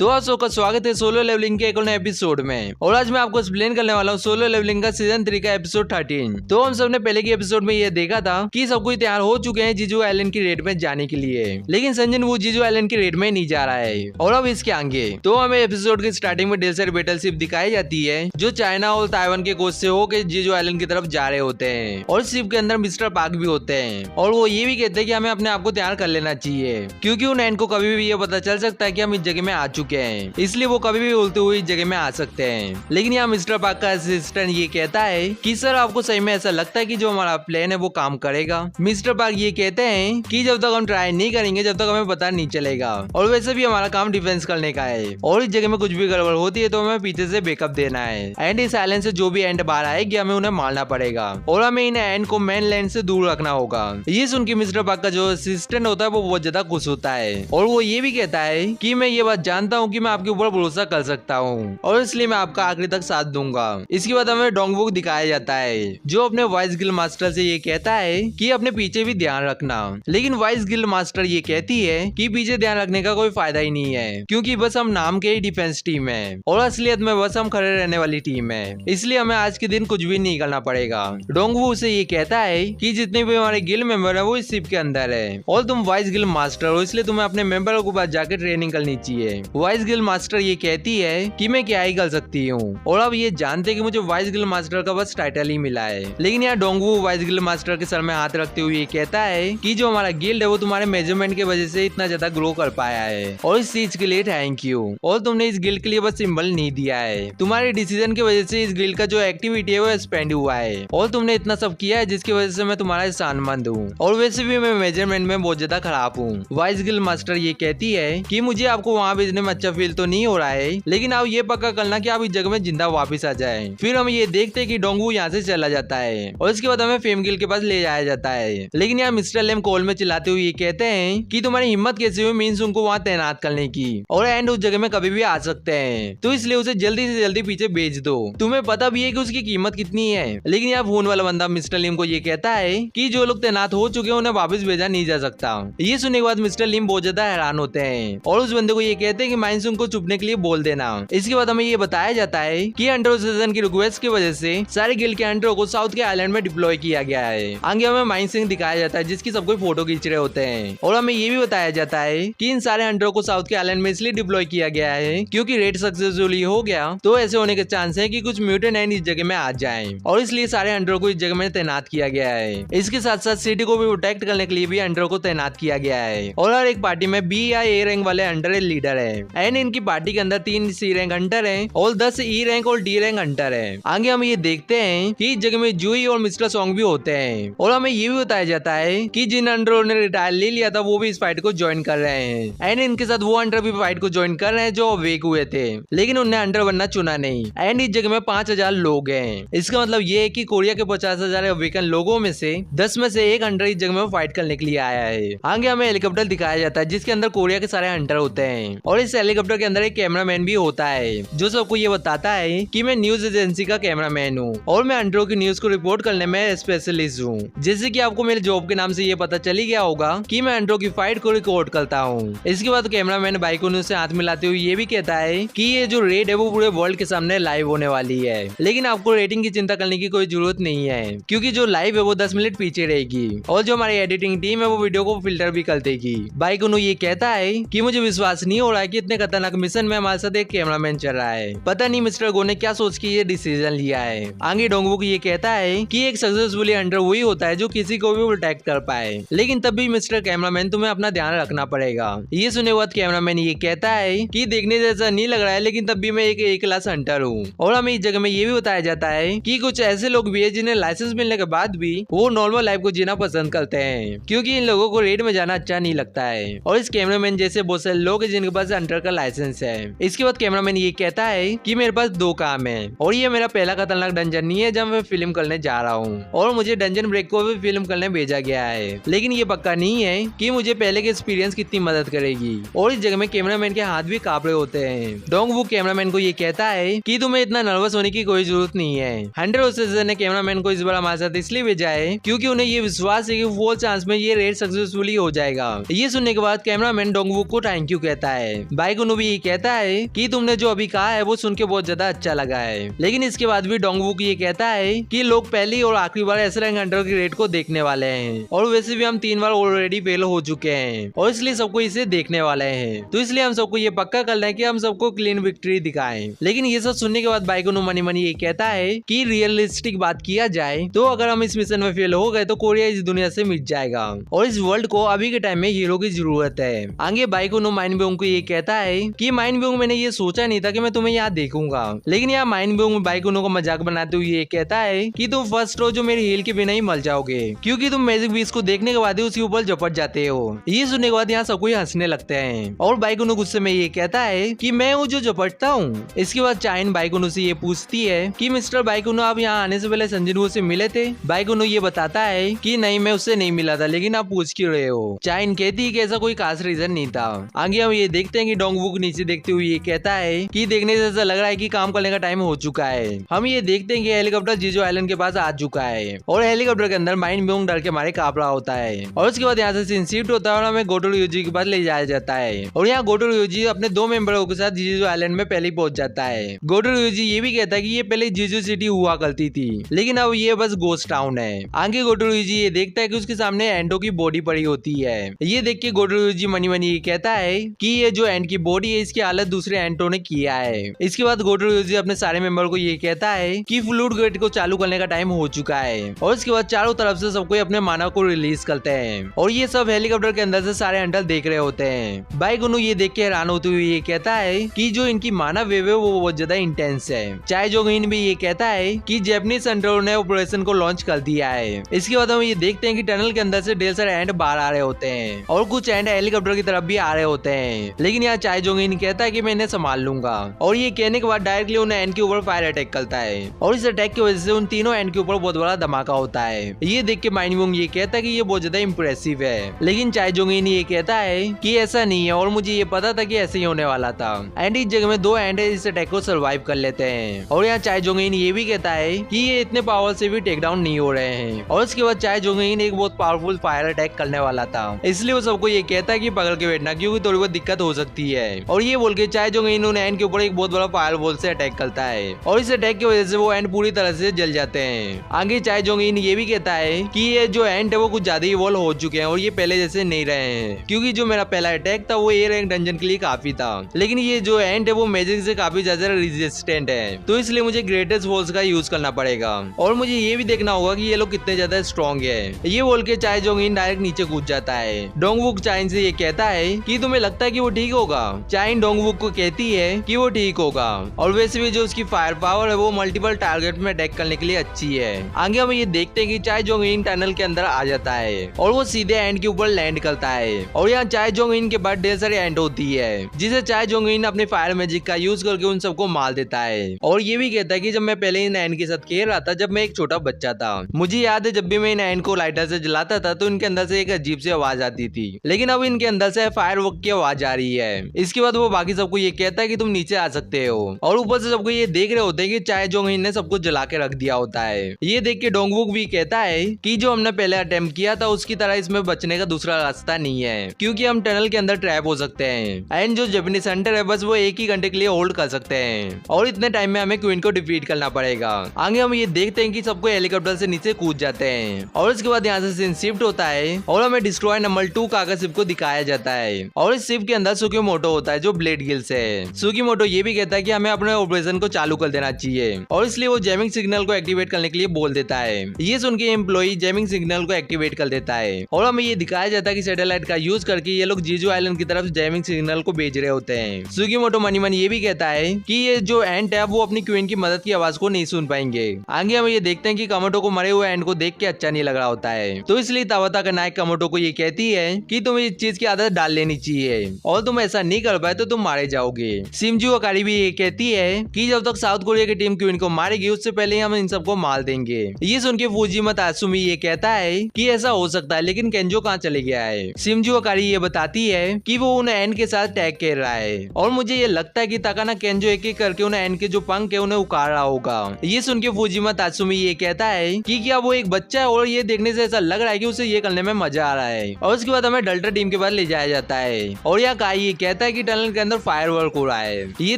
तो आप सबका स्वागत है सोलो लेवलिंग के एक और नए एपिसोड में। और आज मैं आपको एक्सप्लेन करने वाला हूँ सोलो लेवलिंग का सीजन 3 का एपिसोड 13। तो हम सबने पहले की एपिसोड में ये देखा था कि सब कुछ तैयार हो चुके हैं जीजू आइलैंड की रेड में जाने के लिए, लेकिन संजन वो जीजू आइलैंड की रेड में नहीं जा रहा है। और अब इसके आगे तो हमें एपिसोड की स्टार्टिंग में ढेर सारी बैटल शिप दिखाई जाती है जो चाइना और ताइवान के कोस्ट से होकर जीजू आइलैंड की तरफ जा रहे होते हैं। और शिप के अंदर मिस्टर पार्क भी होते हैं और वो ये भी कहते हैं कि हमें अपने आप को तैयार कर लेना चाहिए, क्योंकि उन एंड को कभी भी ये पता चल सकता है कि हम इस जगह में आ चुके हैं, इसलिए वो कभी भी उल्टी हुई जगह में आ सकते हैं। लेकिन यहाँ मिस्टर पार्क का असिस्टेंट ये कहता है कि सर आपको सही में ऐसा लगता है कि जो हमारा प्लान है वो काम करेगा। मिस्टर पार्क ये कहते हैं कि जब तक हम ट्राई नहीं करेंगे जब तक हमें पता नहीं चलेगा, और वैसे भी हमारा काम डिफेंस करने का है और इस जगह में कुछ भी गड़बड़ होती है तो हमें पीछे से बैकअप देना है। एंड इस आइलैंड से जो भी एंड बाहर आएगी हमें उन्हें मारना पड़ेगा और हमें इन एंड को मेन लैंड से दूर रखना होगा। ये सुन के मिस्टर पार्क का जो असिस्टेंट होता है वो बहुत ज्यादा खुश होता है और वो ये भी कहता है कि मैं ये बात जानता हूँ कि मैं आपके ऊपर भरोसा कर सकता हूँ और इसलिए मैं आपका आखिरी तक साथ दूंगा। इसके बाद हमें डोंगवू दिखाया जाता है जो अपने वाइस गिल्ड मास्टर से ये कहता है कि अपने पीछे भी ध्यान रखना, लेकिन वाइस गिल्ड मास्टर ये कहती है कि पीछे ध्यान रखने का कोई फायदा ही नहीं है, क्योंकि बस हम नाम के ही डिफेंस टीम है और असलियत में बस हम खड़े रहने वाली टीम है, इसलिए हमें आज के दिन कुछ भी नहीं करना पड़ेगा। डोंगवू उसे ये कहता है कि जितने भी हमारे गिल्ड मेंबर है वो इस शिप के अंदर है और तुम वाइस गिल्ड मास्टर हो, इसलिए तुम्हें अपने मेंबरों के पास जाकर ट्रेनिंग करनी चाहिए। वाइस गिल्ड मास्टर ये कहती है कि मैं क्या ही कर सकती हूँ, और अब ये जानते कि मुझे वाइस गिल्ड मास्टर का बस टाइटल ही मिला है। लेकिन यहाँ डोंगवू वाइस गिल्ड मास्टर के सर में हाथ रखते हुए ये कहता है कि जो हमारा गिल्ड है वो तुम्हारे मेजरमेंट की वजह से इतना ज्यादा ग्रो कर पाया है और इस चीज के लिए थैंक यू। और तुमने इस गिल्ड के लिए बस सिंबल नहीं दिया है, तुम्हारे डिसीजन की वजह से इस गिल्ड का जो एक्टिविटी है वो एक्सपेंड हुआ है और तुमने इतना सब किया है जिसकी वजह से मैं तुम्हारा एहसानमंद हूँ, और वैसे भी मैं मेजरमेंट में बहुत ज्यादा खराब हूँ। वाइस गिल्ड मास्टर ये कहती है कि मुझे आपको वहाँ भेजने में अच्छा फील तो नहीं हो रहा है, लेकिन आप ये पक्का करना कि आप इस जगह में जिंदा वापस आ जाए। फिर हम ये देखते हैं कि डोंगवू यहाँ से चला जाता है और इसके बाद हमें फेम गिल के पास ले जाया जाता है। लेकिन यहाँ मिस्टर लेम कॉल में चिल्लाते हुए ये कहते हैं कि तुम्हारी हिम्मत कैसे हुई मीन्स उनको वहाँ तैनात करने की, और एंड उस जगह में कभी भी आ सकते हैं, तो इसलिए उसे जल्दी से जल्दी पीछे भेज दो। तुम्हें पता भी है कि उसकी कीमत कितनी है। लेकिन यहाँ फोन वाला बंदा मिस्टर लिम को ये कहता है कि जो लोग तैनात हो चुके हैं उन्हें वापस भेजा नहीं जा सकता। ये सुनने के बाद मिस्टर लिम बहुत ज्यादा हैरान होते हैं और उस बंदे को ये कहते हैं कि माइंस उनको चुपने के लिए बोल देना। इसके बाद हमें ये बताया जाता है कि अंडर सीजन की रिक्वेस्ट की वजह से सारे गिल्ड के अंडरों को साउथ के आइलैंड में डिप्लॉय किया गया है। आगे हमें माइन सिंह दिखाया जाता है जिसकी सब कोई फोटो खींच रहे होते हैं, और हमें ये भी बताया जाता है कि इन सारे अंडरों को साउथ के आइलैंड में इसलिए डिप्लॉय किया गया है क्योंकि रेड सक्सेसफुली हो गया तो ऐसे होने के चांस है कि कुछ म्यूटेंट एंड इस जगह में आ जाएं, और इसलिए सारे अंडरों को इस जगह में तैनात किया गया है। इसके साथ साथ सिटी को भी प्रोटेक्ट करने के लिए भी अंडरों को तैनात किया गया है, और हर एक पार्टी में बी या ए रैंक वाले अंडर लीडर है एंड इनकी पार्टी के अंदर 3 सी रैंक हंटर है और 10 ई रैंक और डी रैंक हंटर है। आगे हम ये देखते हैं कि इस जगह में जूई और मिस्टर सॉन्ग भी होते हैं, और हमें ये भी बताया जाता है कि जिन अंडरों ने रिटायर ले लिया था वो भी इस फाइट को ज्वाइन कर रहे हैं एंड इनके साथ वो अंडर भी फाइट को ज्वाइन कर रहे हैं जो वेक हुए थे, लेकिन उन्हें अंडर बनना चुना नहीं। एंड इस जगह में 5000 लोग हैं। इसका मतलब ये है कि कोरिया के 50,000 अवेकन लोगों में से 10 में से एक अंडर इस जगह में फाइट करने के लिए आया है। आगे हमें हेलीकॉप्टर दिखाया जाता है जिसके अंदर कोरिया के सारे हंटर होते हैं, और इस हेलीकॉप्टर के अंदर एक कैमरामैन भी होता है जो सबको ये बताता है कि मैं न्यूज एजेंसी का कैमरामैन हूँ और मैं अंडरों की न्यूज को रिपोर्ट करने में स्पेशलिस्ट हूँ। जैसे कि आपको मेरे जॉब के नाम से ये पता चली गया होगा कि मैं अंडरों की फाइट को रिकॉर्ड करता हूँ। इसके बाद कैमरामैन बाइकोनू से हाथ मिलाते हुए ये भी कहता है कि ये जो रेड है वो पूरे वर्ल्ड के सामने लाइव होने वाली है, लेकिन आपको रेटिंग की चिंता करने की कोई जरूरत नहीं है क्योंकि जो लाइव है वो 10 मिनट पीछे रहेगी और जो हमारी एडिटिंग टीम है वो वीडियो को फिल्टर भी कर देगी। बाइकोनू ये कहता है कि मुझे विश्वास नहीं हो रहा है कि इतने खतरनाक मिशन में हमारे साथ एक कैमरामैन चल रहा है। पता नहीं मिस्टर गो ने क्या सोच के ये डिसीजन लिया है। आगे डोंगवू ये कहता है कि एक सक्सेसफुली अंडर वही होता है जो किसी को भी प्रोटेक्ट कर पाए, लेकिन तब भी मिस्टर कैमरामैन तुम्हें अपना ध्यान रखना पड़ेगा। ये सुने के बाद कैमरामैन ये कहता है कि देखने जैसा नहीं लग रहा है लेकिन तब भी मैं एक ए क्लास हंटर हूँ, और हमें इस जगह में ये भी बताया जाता है कि कुछ ऐसे लोग भी है जिन्हें लाइसेंस मिलने के बाद भी वो नॉर्मल लाइफ को जीना पसंद करते हैं क्योंकि इन लोगों को रेड में जाना अच्छा नहीं लगता है, और इस कैमरामैन जैसे बहुत सारे लोग जिनके पास हंटर का लाइसेंस है। इसके बाद कैमरामैन ये कहता है कि मेरे पास 2 काम है और ये मेरा पहला खतरनाक डंजन नहीं है जब मैं फिल्म करने जा रहा हूँ, और मुझे डंजन ब्रेक को भी फिल्म करने भेजा गया है, लेकिन ये पक्का नहीं है कि मुझे पहले के एक्सपीरियंस कितनी मदद करेगी। और इस जगह में कैमरामैन के हाथ भी कांप रहे होते हैं। डोंगवू कैमरामैन को ये कहता है कि तुम्हें इतना नर्वस होने की कोई जरूरत नहीं है। हंटर ऑफिसर ने कैमरामैन को इस बार हमारे साथ इसलिए भेजा है क्योंकि उन्हें ये विश्वास है कि फुल चांस में ये रेड सक्सेसफुली हो जाएगा। ये सुनने के बाद कैमरामैन डोंगवू को थैंक यू कहता है। बाइकुनो भी ये कहता है कि तुमने जो अभी कहा है वो सुन के बहुत ज्यादा अच्छा लगा है। लेकिन इसके बाद भी डोंगवूक ये कहता है कि लोग पहली और आखिरी बार एस रैंक हंटर की रेड को देखने वाले हैं और वैसे भी हम 3 बार ऑलरेडी फेल हो चुके हैं और इसलिए सबको इसे देखने वाले हैं। तो इसलिए हम सबको ये पक्का करना है कि हम सबको क्लीन विक्ट्री दिखाएं। लेकिन ये सब सुनने के बाद बाइकुनो मनी मनी ये कहता है कि रियलिस्टिक बात किया जाए तो अगर हम इस मिशन में फेल हो गए तो कोरिया इस दुनिया से मिट जाएगा और इस वर्ल्ड को अभी के टाइम में हीरो की जरूरत है। आगे बाइकुनो माइन ब्योंग को ये कहता है कि माइन ब्योंग मैंने ये सोचा नहीं था कि मैं तुम्हें यहाँ देखूंगा। लेकिन यहाँ माइन ब्योंग बाइकुनो को मजाक बनाते हुए ये कहता है कि तुम फर्स्ट हो जो मेरी हील के बिना ही मर जाओगे क्योंकि तुम मैजिक बीस्ट को देखने के बाद ही उसके ऊपर झपट जाते हो। ये सुनने के बाद यहाँ सब कोई हंसने लगते हैं और बाइकुनो गुस्से में ये कहता है कि मैं हूँ जो झपटता हूँ। इसके बाद चाइन बाइकुनो से ये पूछती है कि मिस्टर बाइकुनो आप यहाँ आने से पहले संजिनवू से मिले थे। बाइकुनो ये बताता है कि नहीं मैं उससे नहीं मिला था लेकिन आप पूछ क्यों रहे हो। चाइन कहती है कि ऐसा कोई खास रीजन नहीं था। आगे हम ये देखते हैं कि डोंगवूक नीचे देखते हुए ये कहता है कि देखने से ऐसा लग रहा है कि काम करने का टाइम हो चुका है। हम ये देखते हैं कि हेलीकॉप्टर जीजो आइलैंड के पास आ चुका है और हेलीकॉप्टर के अंदर माइन ब्योंग डर के मारे कांप रहा होता है और उसके बाद यहाँ से सीन शिफ्ट होता है और हमें गोटो रियोजी के पास ले जाया जाता है और यहाँ गोटो रियोजी अपने 2 मेंबरों के साथ जीजो आइलैंड में पहले ही पहुंच जाता है। गोटो रियोजी ये भी कहता है कि ये पहले जीजो सिटी हुआ करती थी लेकिन अब ये बस गोस्ट टाउन है। आगे गोटो रियोजी ये देखता है कि उसके सामने एंटो की बॉडी पड़ी होती है। ये देख के गोटो रियोजी मनी मनी ये कहता है कि ये जो एंट की बॉडी है इसकी हालत दूसरे एंटो ने किया है। इसके बाद गोटो रियोजी अपने सारे मेंबर को ये कहता है कि फ्लूड गेट को चालू करने का टाइम हो चुका है और इसके बाद चारों तरफ से सबको अपने मानव को रिलीज करते हैं और ये सब हेलीकॉप्टर के अंदर से सारे हंटर देख रहे होते हैं। बाइकुनो ये देख के हैरान होते हुए ये कहता है कि जो इनकी मानव वेव है वो बहुत ज्यादा इंटेंस है। चाय जोंगिन भी ये कहता है कि जैपनीज हंटरों ने ऑपरेशन को लॉन्च कर दिया है। इसके बाद हम ये देखते हैं कि टनल के अंदर से ढेर सारे एंट बाहर आ रहे होते हैं और कुछ एंट हेलीकॉप्टर की तरफ भी आ रहे होते हैं। लेकिन यहाँ चाय जोंगिन कहता है कि मैं इन्हें संभाल लूंगा और ये कहने के बाद डायरेक्टली उन्हें एंट के ऊपर फायर अटैक करता है और इस अटैक की वजह से उन तीनों एंट के ऊपर बहुत बड़ा धमाका होता है। ये देख के माइन ब्योंग ये कहता है कि ये बहुत ज्यादा इंप्रेसिव है। लेकिन चाय जोंगिन ये कहता है कि ऐसा नहीं है और मुझे ये पता था कि ऐसे ही होने वाला था एंड इस जगह में 2 एंट इस अटैक को सर्वाइव कर लेते हैं। और यहाँ चाय जोंगिन ये भी कहता है कि ये इतने पावर से भी टेक डाउन नहीं हो रहे हैं और उसके बाद चाय जोंगिन एक बहुत पावरफुल फायर अटैक करने वाला था इसलिए वो सबको ये कहता है कि पकड़ के बैठना क्योंकि थोड़ी बहुत दिक्कत हो सकती है। और ये बोल के चाय जोंगिन उन एंट के ऊपर एक बहुत बड़ा फायर बॉल से अटैक करता है और इस अटैक की वजह से वो एंट पूरी तरह से जल जाते हैं। आगे चाय जोंगिन ये भी कहता है कि ये जो एंट है वो कुछ ज्यादा इवॉल्व हो चुके हैं और ये पहले जैसे नहीं रहे हैं क्योंकि जो मेरा पहला अटैक था वो ए रैंक डंजन के लिए काफी था लेकिन ये जो एंट है वो मैजिक से काफी ज्यादा रेजिस्टेंट है तो इसलिए मुझे ग्रेटेस्ट फोर्स का यूज करना पड़ेगा और मुझे ये भी देखना होगा कि ये लोग कितने ज्यादा स्ट्रॉन्ग है। ये बोल के चाय जोंगिन डायरेक्ट नीचे कूद जाता है। डोंगवूक चाइन से ये कहता है कि तुम्हें लगता है कि वो ठीक होगा। चाइन डोंगवूक को कहती है कि वो ठीक होगा और वैसे भी जो उसकी फायर पावर है वो मल्टीपल टारगेट में अटैक करने के लिए अच्छी है। आगे हम ये देखते हैं कि चाय जोंगिन टनल के अंदर आ जाता है और वो सीधे एंट के ऊपर लैंड करता है और यहाँ चाय जोंगिन के बाद ढेर सारी एंट होती है जिसे चाय जोंगिन अपने फायर मैजिक का यूज करके उन सबको मार देता है। और ये भी कहता है कि जब मैं पहले इन एंट के साथ खेल रहा था जब मैं एक छोटा बच्चा था मुझे याद है जब भी मैं इन एंट को लाइटर से जलाता था तो इनके अंदर से एक अजीब सी आवाज आती थी लेकिन अब इनके अंदर से फायर वर्क की आवाज आ रही है। इसके बाद वो बाकी सबको ये कहता है कि तुम नीचे आ सकते हो और ऊपर से सबको ये देख रहे होते हैं कि चाय जोंगिन ने सबको जला के रख दिया होता है। ये देख के डोंगवूक भी कहता है कि जो हमने पहले अटेम्प्ट किया था उसकी तरह इसमें बचने का दूसरा रास्ता नहीं है क्योंकि हम टनल के अंदर ट्रैप हो सकते हैं एंड जो जापानीज हंटर है बस वो 1 ही घंटे के लिए होल्ड कर सकते हैं और इतने टाइम में हमें क्वीन को डिफीट करना पड़ेगा। आगे हम ये देखते हैं कि सबको हेलीकॉप्टर से नीचे कूद जाते हैं और इसके बाद यहाँ से सीन शिफ्ट होता है और हमें डिस्ट्रॉय नंबर 2 काका शिप को दिखाया जाता है और इस शिप के अंदर सुकीमोटो होता है जो ब्लेड गिल्स है। सुकीमोटो ये भी कहता है कि हमें अपने ऑपरेशन को चालू कर देना चाहिए और इसलिए वो जैमिंग सिग्नल को एक्टिवेट करने के लिए बोल देता है। ये सुन के एम्प्लॉई जैमिंग सिग्नल को एक्टिवेट कर देता है और हमें ये दिखाया जाता है कि सैटेलाइट का यूज करके ये लोग जीजू आइलैंड की तरफ जैमिंग सिग्नल को भेज रहे होते हैं। सुकीमोटो मनी मनी ये भी कहता है कि ये जो एंट है वो अपनी क्वीन की मदद की आवाज को नहीं सुन पाएंगे। आगे हम ये देखते हैं कि कामोटो को मरे हुए एंट को देख के अच्छा नहीं लग रहा होता है तो इसलिए तावाता का नायक कामोटो को ये कहती है कि तुम्हें इस चीज की आदत डाल लेनी चाहिए और तुम ऐसा नहीं कर पाए तो तुम मारे जाओगे। सिमजू अकारी भी ये कहती है कि जब तक साउथ कोरिया की टीम क्वीन को मारेगी उससे पहले हम इन सबको मार देंगे। ये सुन के फूजिमा तात्सुमी ये कहता है कि ऐसा हो सकता है लेकिन केंजो कहाँ चले गया है। सिमजू अकारी ये बताती है कि वो उन एंट के साथ टैग कर रहा है और मुझे ये लगता है कि ताकाना केंजो एक एक करके उन एंट के जो पंख है उन्हें उखाड़ रहा होगा। ये सुन के फूजिमा तात्सुमी ये कहता है कि क्या वो एक बच्चा है और ये देखने से ऐसा लग रहा है कि उसे ये करने में मजा आ रहा है। और उसके बाद हमें डल्टर टीम के पास ले जाया जाता है और यहाँ काई ये कहता है कि टनल के अंदर फायरवर्क हो रहा है। ये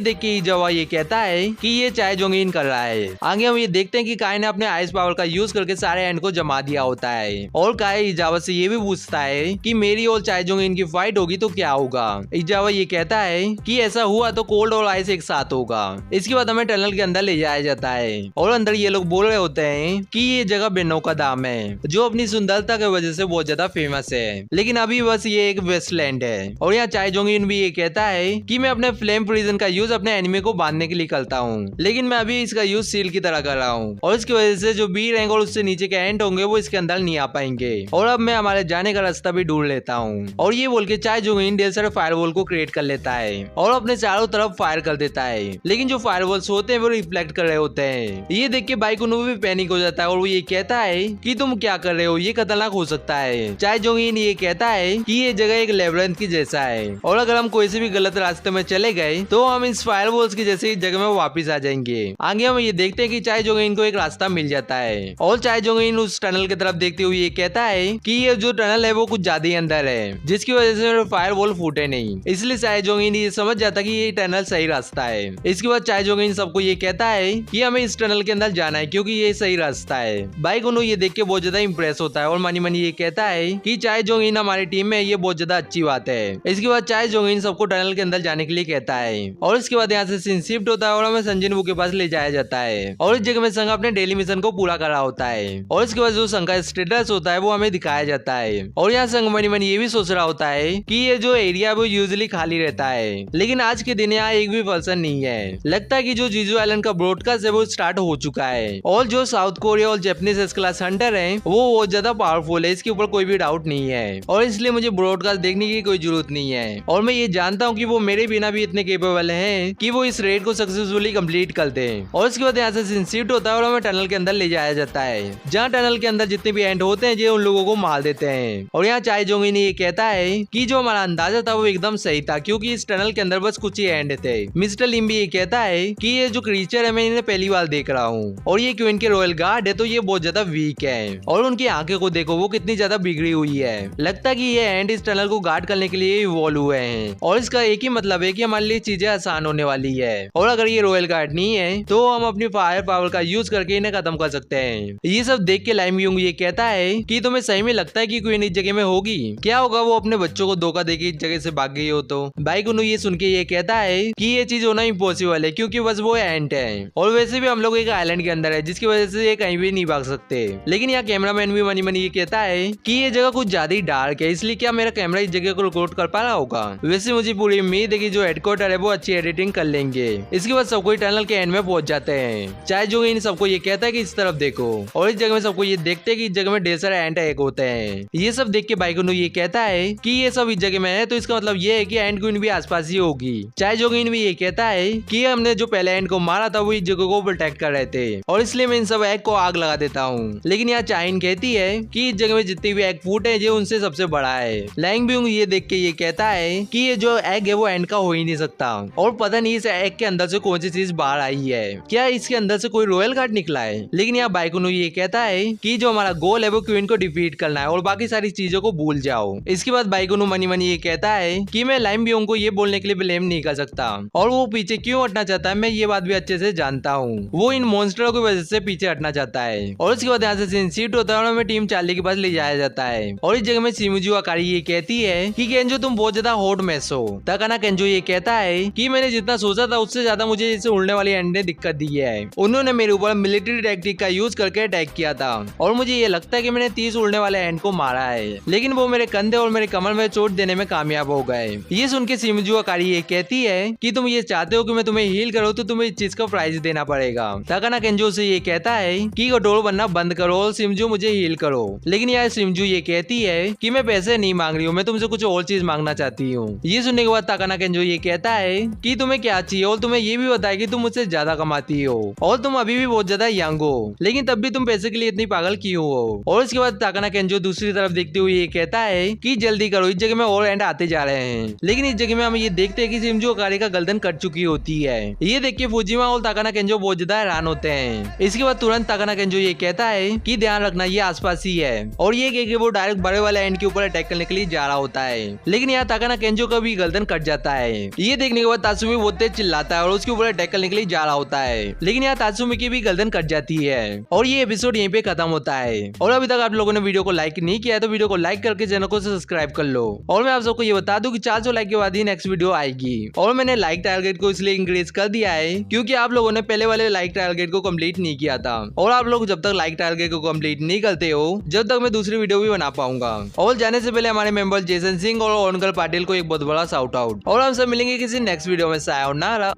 देख के इजावा ये कहता है कि ये चाय जोंग इन कर रहा है। आगे हम ये देखते हैं कि काय ने अपने आइस पावर का यूज करके सारे एंड को जमा दिया होता है और काय इजावा से ये भी पूछता है कि मेरी और चाय जोंग इन की फाइट होगी तो क्या होगा। इजावा ये कहता है कि ऐसा हुआ तो कोल्ड और आइस एक साथ होगा। इसके बाद हमें टनल के अंदर ले जाया जाता है और अंदर ये लोग बोल रहे होते हैं कि ये जगह बेनो का दाम है जो अपनी सुंदरता की वजह से बहुत ज्यादा फेमस है, लेकिन अभी बस ये एक वेस्टलैंड है। और यहाँ चाय जोंग इन भी ये कहता है कि मैं अपने फ्लेम प्रिजन का यूज अपने एनिमी को बांधने के लिए करता हूँ, लेकिन मैं अभी इसका यूज सील की तरह कर रहा हूँ और इसकी वजह से जो बी रैंक और उससे नीचे के एंड होंगे वो इसके अंदर नहीं आ पाएंगे और अब मैं हमारे जाने का रास्ता भी ढूंढ लेता हूँ। और ये बोल के चाय जोंग इन ढेर सारे फायरवॉल को क्रिएट कर लेता है और अपने चारों तरफ फायर कर देता है, लेकिन जो फायरवॉल्स होते हैं वो रिफ्लेक्ट कर रहे होते हैं। ये देख के बाइक भी पैनिक हो जाता है और वो ये कहता है कि तुम क्या कर रहे हो, ये खतरनाक हो सकता है। चाय जोंग इन ये कहता है कि ये जगह एक लेबरेंथ की जैसा है और अगर हम कोई से भी गलत रास्ते में चले गए तो हम इस फायरवॉल्स की जैसी जगह में वापस आ जाएंगे। आगे हम ये देखते हैं कि चाय जोंग इन को एक रास्ता मिल जाता है और चाय जोंग इन उस टनल की तरफ देखते हुए ये कहता है कि ये जो टनल है वो कुछ ज्यादा ही अंदर है, जिसकी वजह से फायरवॉल फूटे नहीं। इसलिए चाय जोंग इन ये समझ जाता कि ये टनल सही रास्ता है। इसके बाद चाय जोंग इन सबको ये कहता है कि हमें इस टनल के अंदर जाना है क्योंकि ये सही रास्ता है। बाइक उन्होंने ये देख के बहुत ज्यादा इंप्रेस होता है और मनी मनी ये कहता है कि चाय जोंग इन हमारी टीम में ये बहुत ज्यादा अच्छी बात है। इसके बाद चाय जोंग इन सबको टनल के अंदर जाने के लिए कहता है और इसके बाद यहाँ से सीन शिफ्ट होता है और हमें संजन के पास ले जाया जाता है और इस जगह में संग अपने डेली मिशन को पूरा कर रहा होता है और इसके बाद जो संग का स्टेटस होता है वो हमें दिखाया जाता है। और यहाँ संग मनी मनी ये भी सोच रहा होता है कि ये जो एरिया है वो यूजुअली खाली रहता है, लेकिन आज के दिन यहाँ एक भी पर्सन नहीं है। लगता है कि जो जीजू आइलैंड का ब्रॉडकास्ट है वो स्टार्ट हो चुका है और जो साउथ कोरिया और जापानीज एस क्लास हंटर है वो बहुत ज्यादा पावरफुल है, इसके ऊपर कोई भी डाउट नहीं है और इसलिए मुझे ब्रॉडकास्ट देखने की कोई जरूरत नहीं है। और मैं ये जानता हूँ कि वो मेरे बिना भी इतने केपेबल हैं कि वो इस रेड को सक्सेसफुली कंप्लीट कर दे। और इसके बाद यहाँ से सीन शिफ्ट होता है और हमें टनल के अंदर ले जाया जाता है, जहाँ टनल के अंदर जितने भी एंड होते हैं ये उन लोगों को मार देते हैं। और यहाँ चाय जोंग इन ये कहता है कि जो हमारा अंदाजा था वो एकदम सही था क्योंकि इस टनल के अंदर बस कुछ ही एंड थे। मिस्टर लिम भी ये कहता है कि ये जो क्रीचर है मैं इन्हें पहली बार देख रहा हूँ और ये क्यों इनके रॉयल गार्ड है तो ये बहुत ज्यादा वीक है और उनकी आंखें को देखो वो कितनी ज्यादा बिगड़ी हुई है। लगता है कि ये एंड इस टनल को गार्ड करने के लिए इवॉल्व हुए हैं और इसका एक ही मतलब है कि हमारे लिए चीजें आसान होने वाली है और अगर ये रॉयल गार्ड नहीं है तो हम अपनी फायर पावर का यूज करके इन्हें खत्म कर सकते हैं। ये सब देख के लाइम यूंग ये कहता है कि तुम्हें सही में लगता है कि क्वीन इस जगह में होगी? क्या होगा वो अपने बच्चों को धोखा देके इस जगह से भाग गई हो तो? बाइक उन्होंने ये सुन के ये कहता है कि ये चीज होना इम्पॉसिबल है क्योंकि बस वो एंट है और वैसे भी हम लोग एक आइलैंड के अंदर है जिसकी वजह से ये कहीं भी नहीं भाग सकते। लेकिन यहाँ कैमरामैन भी मनी मनी ये कहता है कि ये जगह कुछ ज्यादा ही डार्क है, इसलिए क्या मेरा कैमरा इस जगह को रिकॉर्ड कर पा रहा होगा? वैसे मुझे पूरी उम्मीद है कि जो हेडक्वार्टर है वो अच्छी एडिटिंग कर लेंगे। इसके बाद सब कोई टनल के एंड में पहुंच जाते हैं। चाहे जो इन सबको ये कहता है कि इस तरफ देखो और इस जगह में सबको ये देखते हैं कि इस जगह में ढेर सारे एंट एक होते हैं। ये सब देख के बाइक ये कहता है कि ये सब इस जगह में है तो इसका मतलब ये है कि एंट क्वीन भी आसपास ही होगी। चाहे जो इन भी ये कहता है कि हमने जो पहले एंट को मारा था वो इस जगह को प्रोटेक्ट कर रहे थे और इसलिए मैं इन सब एग को आग लगा देता हूँ। लेकिन यहाँ चाइन कहती है कि इस जगह में जितनी भी एग फूट है ये उनसे सबसे बड़ा है। लैंग भी ये देख के ये कहता है कि ये जो एग है वो एंड का हो ही नहीं सकता और पता नहीं इस एग के अंदर से कौन सी चीज बाहर आई है, क्या इसके अंदर से कोई रॉयल गार्ड निकला है? लेकिन यहाँ बाइकुनो ये कहता है कि जो हमारा गोल है वो क्वीन को डिफीट करना है और बाकी सारी चीजों को भूल जाओ। इसके बाद बाइकुनो मनी मनी ये कहता है कि मैं लाइम बियोंग को ये बोलने के लिए ब्लेम नहीं कर सकता और वो पीछे क्यों हटना चाहता है मैं ये बात भी अच्छे से जानता हूँ। वो इन मॉन्स्टरों की वजह से पीछे हटना चाहता है। और इसके बाद यहाँ से सीन शिफ्ट होता है और हमें टीम चार्ली के पास ले जाया जाता है और इस जगह में शिमुजू अकारी ये कहती है कि केंजो तुम बहुत ज्यादा हॉट मैस हो। तकाना केंजो ये कहता है कि मैंने जितना सोचा था उससे ज्यादा मुझे इसे उड़ने वाली एंड ने दिक्कत दी है। उन्होंने मेरे ऊपर मिलिट्री टैक्टिक का यूज करके अटैक किया था और मुझे ये लगता है कि मैंने 30 उड़ने वाले एंड को मारा है, लेकिन वो मेरे कंधे और मेरे कमर में चोट देने में कामयाब हो गए। ये सुन के शिमुजू अकारी ये कहती है कि तुम ये चाहते हो कि मैं तुम्हें हील करूं तो तुम्हें इस चीज का प्राइस देना पड़ेगा। तकाना केंजो से ये कहता है कि कठोर बनना बंद करो और शिमुजू मुझे हील करो। लेकिन यार शिमुजू ये कहती है कि मैं पैसे नहीं मांग रही हूँ, मैं तुमसे कुछ और चीज मांगना चाहती हूँ। ये सुनने के बाद तकाना केंजो ये कहता है कि तुम्हें क्या चाहिए और तुम्हें ये भी बताया कि तुम मुझसे ज्यादा कमाती हो और तुम अभी भी बहुत ज्यादा यंग हो, लेकिन तब भी तुम पैसे के लिए इतनी पागल क्यों हो? और इसके बाद तकाना केंजो दूसरी तरफ देखते हुए ये कहता है कि जल्दी करो, इस जगह में और एंड आते जा रहे हैं। लेकिन इस जगह में हम ये देखते हैं कि शिमुजू अकारी का गर्दन कट चुकी होती है। ये देख के फुजिमा और तकाना केंजो बहुत ज्यादा हैरान होते हैं। इसके बाद तुरंत तकाना केंजो ये कहता है कि ध्यान रखना ये आसपास ही है और ये कह के वो डायरेक्ट बड़े वाले एंड के ऊपर अटैक करने के लिए जा रहा होता है। लेकिन यहाँ तकाना केंजो का भी गर्दन कट जाता है। ये देखने के बाद तात्सुमी बहुत तेज चिल्लाता है और उसके ऊपर अटैक करने के लिए जा रहा होता है, लेकिन यहाँ तात्सुमी की भी गर्दन कट जाती है और ये एपिसोड यहीं पे खत्म होता है। और अभी तक आप लोगों ने वीडियो को लाइक नहीं किया है तो वीडियो को लाइक करके चैनल को सब्सक्राइब कर लो। और मैं आप सबको ये बता दूं कि 400 लाइक के बाद ही नेक्स्ट वीडियो आएगी। और मैंने लाइक टारगेट को इसलिए इंक्रीज कर दिया है क्योंकि आप लोगों ने पहले वाले लाइक टारगेट को कंप्लीट नहीं किया था, और आप लोग जब तक लाइक टारगेट को कंप्लीट नहीं करते हो जब तक मैं दूसरी वीडियो भी बना पाऊंगा। और जाने से पहले हमारे मेंबर जेसन सिंह और ओनकल पाटिल को एक बहुत बड़ा शाउट आउट। और हम सब मिलेंगे किसी नेक्स्ट वीडियो में। सायोनारा।